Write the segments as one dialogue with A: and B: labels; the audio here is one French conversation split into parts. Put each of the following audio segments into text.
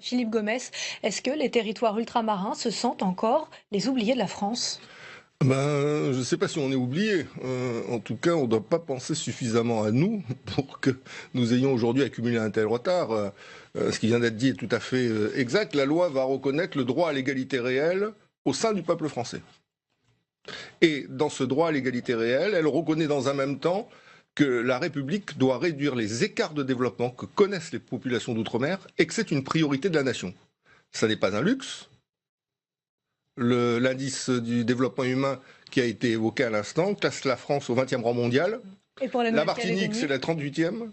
A: Philippe Gomès, est-ce que les territoires ultramarins se sentent encore les oubliés de la France?
B: Ben, je ne sais pas si on est oublié. En tout cas, on ne doit pas penser suffisamment à nous pour que nous ayons aujourd'hui accumulé un tel retard. Ce qui vient d'être dit est tout à fait exact. La loi va reconnaître le droit à l'égalité réelle au sein du peuple français. Et dans ce droit à l'égalité réelle, elle reconnaît dans un même temps que la République doit réduire les écarts de développement que connaissent les populations d'outre-mer et que c'est une priorité de la nation. Ça n'est pas un luxe. L'indice du développement humain qui a été évoqué à l'instant classe la France au 20e rang mondial.
A: Et pour la
B: La Martinique,
A: Nouvelle-Calédonie?
B: c'est la 38e.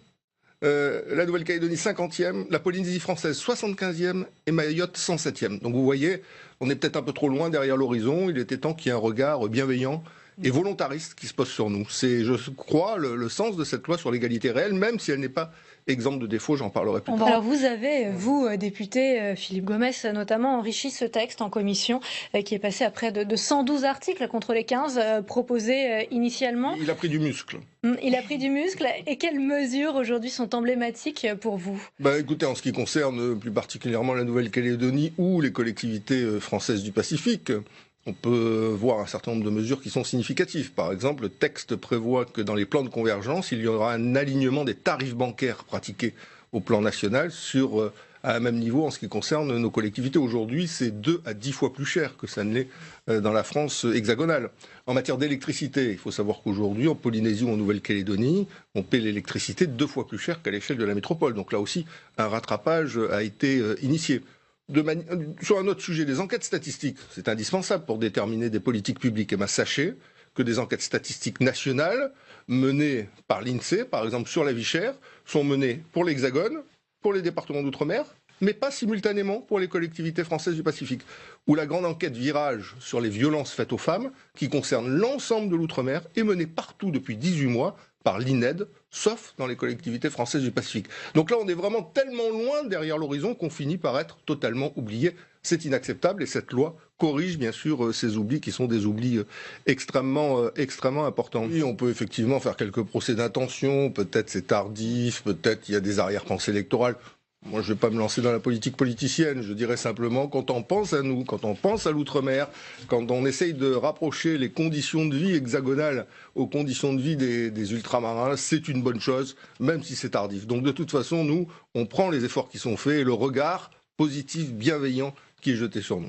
B: La Nouvelle-Calédonie, 50e. La Polynésie française, 75e. Et Mayotte, 107e. Donc vous voyez, on est peut-être un peu trop loin derrière l'horizon. Il était temps qu'il y ait un regard bienveillant et volontariste qui se pose sur nous. C'est, je crois, le sens de cette loi sur l'égalité réelle, même si elle n'est pas exempte de défauts, j'en parlerai plus tard.
A: Alors vous avez, vous, député Philippe Gomès, notamment enrichi ce texte en commission qui est passé à près de 112 articles contre les 15 proposés initialement.
B: Il a pris du muscle.
A: Il a pris du muscle. Et quelles mesures aujourd'hui sont emblématiques pour vous?
B: Écoutez, en ce qui concerne plus particulièrement la Nouvelle-Calédonie ou les collectivités françaises du Pacifique, on peut voir un certain nombre de mesures qui sont significatives. Par exemple, le texte prévoit que dans les plans de convergence, il y aura un alignement des tarifs bancaires pratiqués au plan national à un même niveau en ce qui concerne nos collectivités. Aujourd'hui, c'est 2 à 10 fois plus cher que ça ne l'est dans la France hexagonale. En matière d'électricité, il faut savoir qu'aujourd'hui, en Polynésie ou en Nouvelle-Calédonie, on paie l'électricité 2 fois plus cher qu'à l'échelle de la métropole. Donc là aussi, un rattrapage a été initié. Sur un autre sujet, les enquêtes statistiques, c'est indispensable pour déterminer des politiques publiques. Et bien, sachez que des enquêtes statistiques nationales menées par l'INSEE, par exemple sur la vie chère, sont menées pour l'Hexagone, pour les départements d'outre-mer, mais pas simultanément pour les collectivités françaises du Pacifique. Ou la grande enquête Virage sur les violences faites aux femmes, qui concerne l'ensemble de l'outre-mer, est menée partout depuis 18 mois par l'INED, sauf dans les collectivités françaises du Pacifique. Donc là, on est vraiment tellement loin derrière l'horizon qu'on finit par être totalement oublié. C'est inacceptable et cette loi corrige bien sûr ces oublis qui sont des oublis extrêmement importants. Oui, on peut effectivement faire quelques procès d'intention, peut-être c'est tardif, peut-être il y a des arrière-pensées électorales. Moi, je ne vais pas me lancer dans la politique politicienne. Je dirais simplement, quand on pense à nous, quand on pense à l'outre-mer, quand on essaye de rapprocher les conditions de vie hexagonales aux conditions de vie des ultramarins, c'est une bonne chose, même si c'est tardif. Donc, de toute façon, nous, on prend les efforts qui sont faits et le regard positif, bienveillant qui est jeté sur nous.